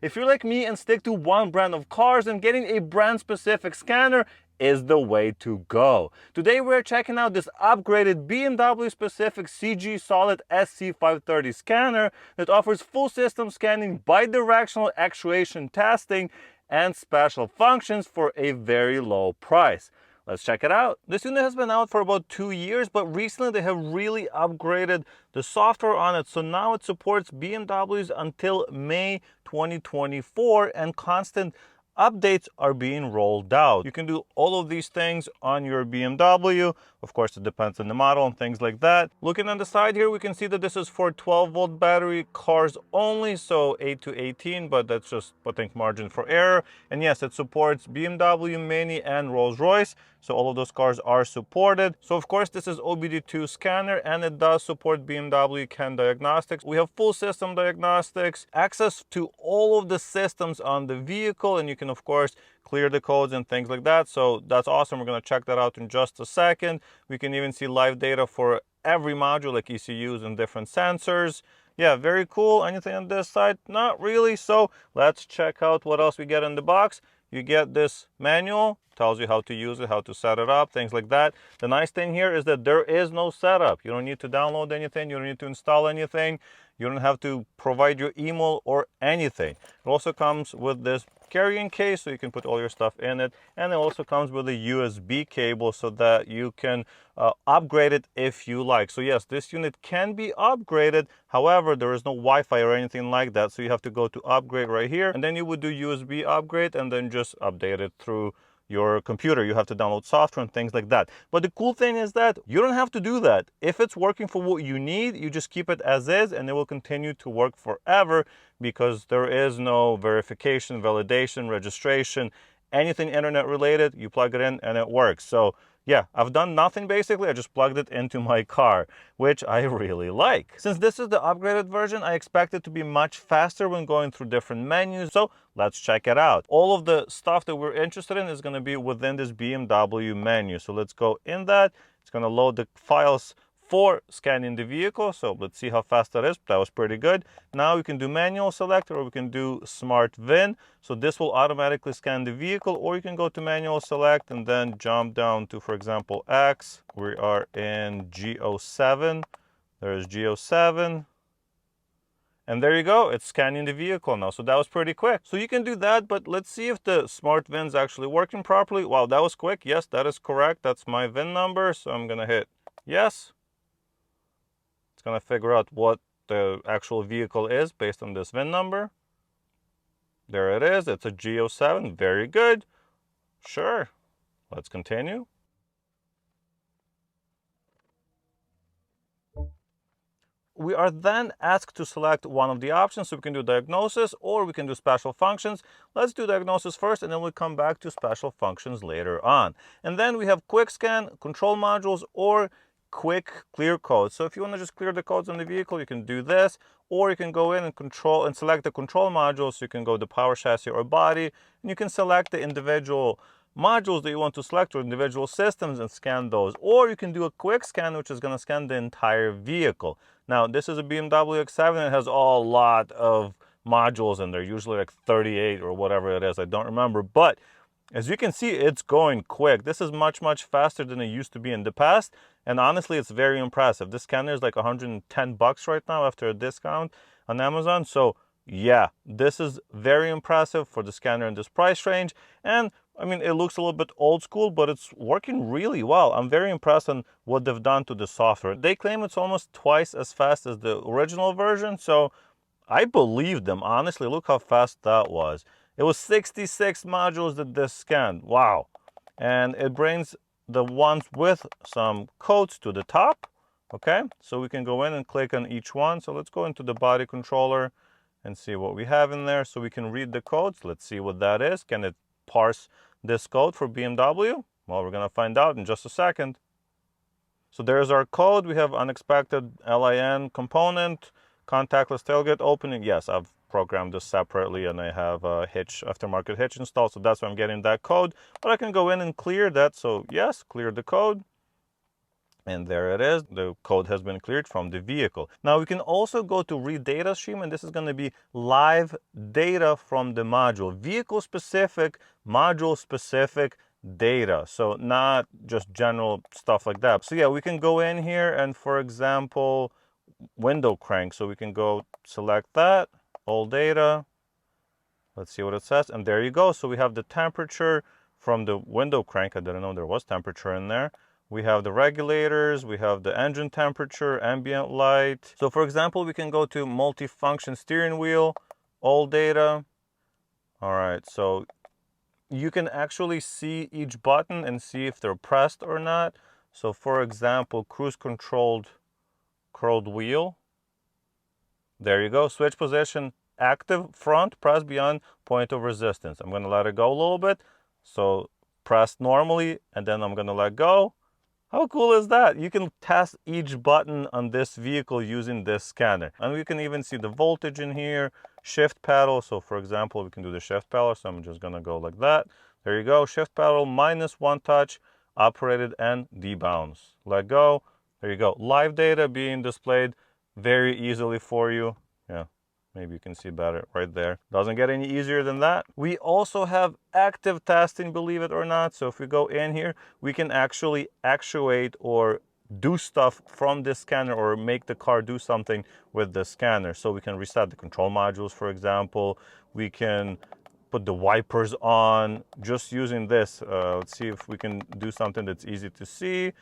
If you're like me and stick to one brand of cars, then getting a brand-specific scanner is the way to go. Today we're checking out this upgraded BMW specific CGSULIT SC530 scanner that offers full system scanning, bi-directional actuation testing, and special functions for a very low price. Let's check it out. This unit has been out for about 2 years, but recently they have really upgraded the software on it. So now it supports BMWs until May 2024, and constant updates are being rolled out. You can do all of these things on your BMW. Of course, it depends on the model and things like that. Looking on the side here, we can see that this is for 12-volt battery cars only, so 8 to 18, but that's just, I think, margin for error. And yes, it supports BMW Menu and Rolls-Royce, so all of those cars are supported. So of course, this is OBD2 scanner, and it does support BMW CAN diagnostics. We have full system diagnostics, access to all of the systems on the vehicle, and you can of course clear the codes and things like that. So that's awesome. We're going to check that out in just a second. We can even see live data for every module, like ECUs and different sensors. Yeah, very cool. Anything on this side? Not really. So let's check out what else we get in the box. You get this manual, tells you how to use it, how to set it up, things like that. The nice thing here is that there is no setup. You don't need to download anything. You don't need to install anything. You don't have to provide your email or anything. It also comes with this carrying case, so you can put all your stuff in it. And it also comes with a USB cable so that you can upgrade it if you like. So yes, this unit can be upgraded. However, there is no Wi-Fi or anything like that. So you have to go to upgrade right here. And then you would do USB upgrade and then just update it through your computer. You have to download software and things like that. But the cool thing is that you don't have to do that. If it's working for what you need, you just keep it as is and it will continue to work forever, because there is no verification, validation, registration, anything internet related. You plug it in and it works. So yeah, I've done nothing basically. I just plugged it into my car, which I really like. Since this is the upgraded version, I expect it to be much faster when going through different menus. So let's check it out. All of the stuff that we're interested in is going to be within this BMW menu. So let's go in that. It's going to load the files for scanning the vehicle. So let's see how fast that is. That was pretty good. Now we can do manual select, or we can do smart VIN. So this will automatically scan the vehicle, or you can go to manual select and then jump down to, for example, X. We are in G07. There's G07. And there you go, it's scanning the vehicle now. So that was pretty quick. So you can do that, but let's see if the smart VIN is actually working properly. Wow, that was quick. Yes, that is correct. That's my VIN number. So I'm gonna hit yes. It's going to figure out what the actual vehicle is based on this VIN number. There it is. It's a G07. Very good. Sure. Let's continue. We are then asked to select one of the options. So we can do diagnosis or we can do special functions. Let's do diagnosis first, and then we'll come back to special functions later on. And then we have quick scan, control modules, or quick clear codes. So if you want to just clear the codes on the vehicle, you can do this, or you can go in and control and select the control modules. So you can go to power, chassis, or body, and you can select the individual modules that you want to select, or individual systems, and scan those. Or you can do a quick scan, which is going to scan the entire vehicle. Now this is a BMW X7. It has a lot of modules in there, usually like 38 or whatever it is. I don't remember, but as you can see, it's going quick. This is much faster than it used to be in the past. And honestly, it's very impressive. This scanner is like 110 bucks right now after a discount on Amazon. So yeah, this is very impressive for the scanner in this price range. And I mean, it looks a little bit old school, but it's working really well. I'm very impressed on what they've done to the software. They claim it's almost twice as fast as the original version. So I believe them. Honestly, look how fast that was. It was 66 modules that this scanned. Wow. And it brings the ones with some codes to the top. Okay, so we can go in and click on each one. So let's go into the body controller and see what we have in there. So we can read the codes. Let's see what that is. Can it parse this code for BMW? Well, we're going to find out in just a second. So there's our code. We have unexpected LIN component, contactless tailgate opening. Yes, I've programmed this separately, and I have a hitch, aftermarket hitch installed, so that's why I'm getting that code. But I can go in and clear that. So yes, clear the code. And there it is. The code has been cleared from the vehicle. Now we can also go to read data stream, and this is going to be live data from the module, vehicle specific, module specific data. So not just general stuff like that. So yeah, we can go in here and, for example, window crank. So we can go select that, all data. Let's see what it says. And there you go. So we have the temperature from the window crank. I didn't know there was temperature in there. We have the regulators, we have the engine temperature, ambient light. So for example, we can go to multifunction steering wheel, all data. All right, so you can actually see each button and see if they're pressed or not. So for example, cruise controlled curled wheel. There you go, switch position, active front, press beyond point of resistance. I'm gonna let it go a little bit. So press normally, and then I'm gonna let go. How cool is that? You can test each button on this vehicle using this scanner. And we can even see the voltage in here, shift pedal. So for example, we can do the shift pedal. So I'm just gonna go like that. There you go, shift pedal, -1 touch, operated and debounce. Let go, there you go. Live data being displayed very easily for you. Yeah. Maybe you can see better right there. Doesn't get any easier than that. We also have active testing, believe it or not. So if we go in here, we can actually actuate or do stuff from this scanner or make the car do something with the scanner. So we can reset the control modules, for example. We can put the wipers on just using this. Let's see if we can do something that's easy to see.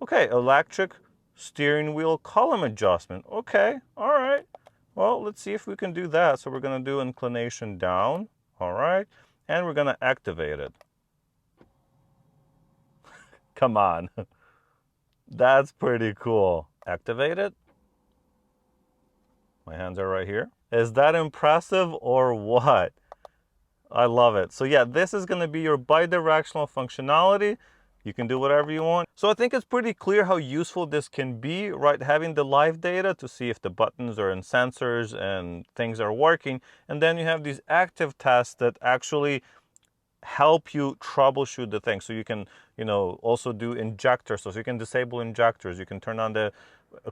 Okay, electric steering wheel column adjustment. Okay, all right. Well, let's see if we can do that. So we're going to do inclination down. All right. And we're going to activate it. Come on. That's pretty cool. Activate it. My hands are right here. Is that impressive or what? I love it. So yeah, this is going to be your bi-directional functionality. You can do whatever you want. So I think it's pretty clear how useful this can be, right? Having the live data to see if the buttons are in sensors and things are working. And then you have these active tests that actually help you troubleshoot the thing. So you can, also do injectors. So you can disable injectors. You can turn on the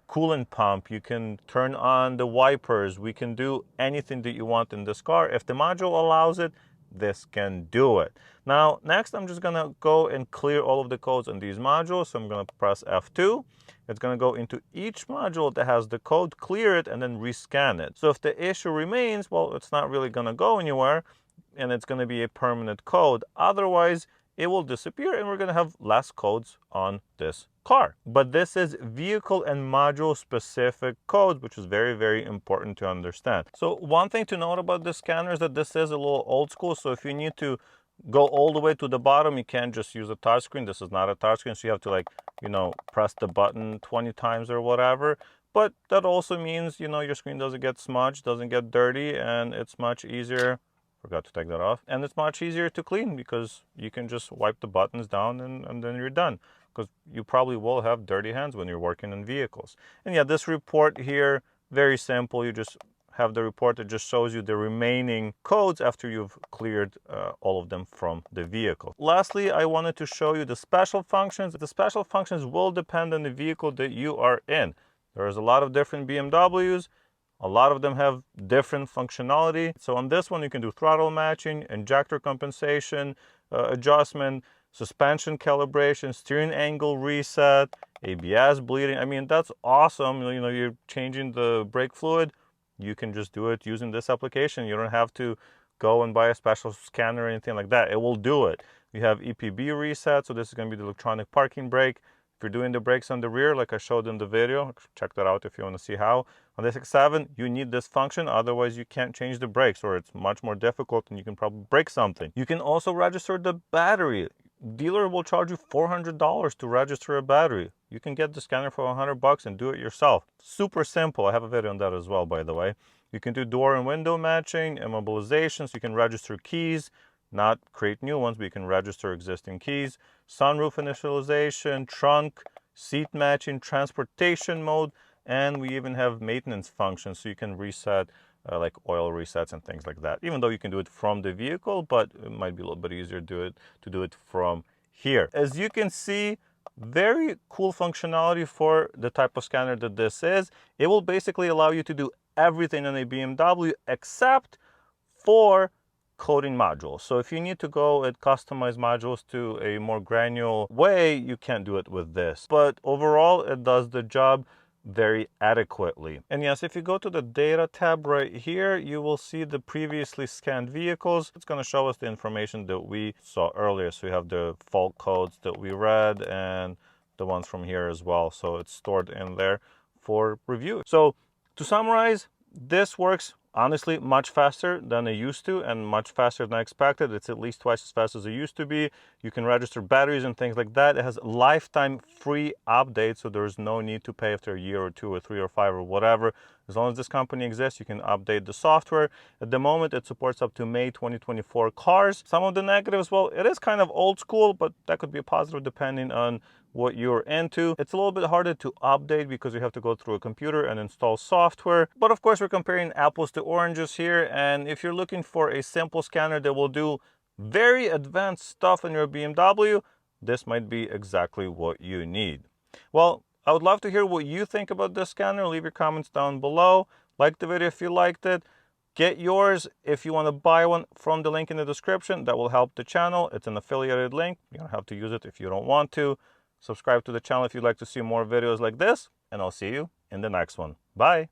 coolant pump. You can turn on the wipers. We can do anything that you want in this car. If the module allows it, this can do it. Now, next, I'm just gonna go and clear all of the codes on these modules. So I'm gonna press F2. It's gonna go into each module that has the code, clear it, and then rescan it. So if the issue remains, well, it's not really gonna go anywhere, and it's gonna be a permanent code. Otherwise, it will disappear, and we're gonna have less codes on this car. But this is vehicle and module specific codes, which is very, very important to understand. So one thing to note about this scanner is that this is a little old school. So if you need to go all the way to the bottom, you can't just use a touchscreen. This is not a touchscreen, so you have to press the button 20 times or whatever. But that also means, your screen doesn't get smudged, doesn't get dirty, and it's much easier. Forgot to take that off. And it's much easier to clean because you can just wipe the buttons down and then you're done. Because you probably will have dirty hands when you're working in vehicles. And yeah, this report here, very simple. You just have the report that just shows you the remaining codes after you've cleared all of them from the vehicle. Lastly, I wanted to show you the special functions. The special functions will depend on the vehicle that you are in. There's a lot of different BMWs. A lot of them have different functionality. So on this one, you can do throttle matching, injector compensation, adjustment, suspension calibration, steering angle reset, ABS bleeding. I mean, that's awesome. You're changing the brake fluid. You can just do it using this application. You don't have to go and buy a special scanner or anything like that. It will do it. You have EPB reset. So this is going to be the electronic parking brake. If you're doing the brakes on the rear, like I showed in the video, check that out if you want to see how. On the X7, you need this function, otherwise you can't change the brakes, or it's much more difficult and you can probably break something. You can also register the battery. Dealer will charge you $400 to register a battery. You can get the scanner for $100 and do it yourself. Super simple. I have a video on that as well, by the way. You can do door and window matching, immobilization, so you can register keys, not create new ones, but you can register existing keys. Sunroof initialization, trunk, seat matching, transportation mode, and we even have maintenance functions, so you can reset like oil resets and things like that. Even though you can do it from the vehicle, but it might be a little bit easier to do it from here. As you can see, very cool functionality for the type of scanner that this is. It will basically allow you to do everything on a BMW except for coding modules. So if you need to go and customize modules to a more granular way, you can't do it with this. But overall, it does the job very adequately. And yes, if you go to the data tab right here, you will see the previously scanned vehicles. It's going to show us the information that we saw earlier. So we have the fault codes that we read and the ones from here as well. So it's stored in there for review. So to summarize, this works honestly much faster than it used to and much faster than I expected. It's at least twice as fast as it used to be. You can register batteries and things like that. It has lifetime free updates, so there's no need to pay after a year or 2 or 3 or 5 or whatever. As long as this company exists, you can update the software. At the moment, it supports up to May 2024 cars. Some of the negatives, well, it is kind of old school, but that could be a positive depending on what you're into. It's a little bit harder to update because you have to go through a computer and install software. But of course, we're comparing apples to oranges here. And if you're looking for a simple scanner that will do very advanced stuff in your BMW, this might be exactly what you need. Well, I would love to hear what you think about this scanner. Leave your comments down below. Like the video if you liked it. Get yours if you want to buy one from the link in the description. That will help the channel. It's an affiliated link. You don't have to use it if you don't want to. Subscribe to the channel if you'd like to see more videos like this, and I'll see you in the next one. Bye!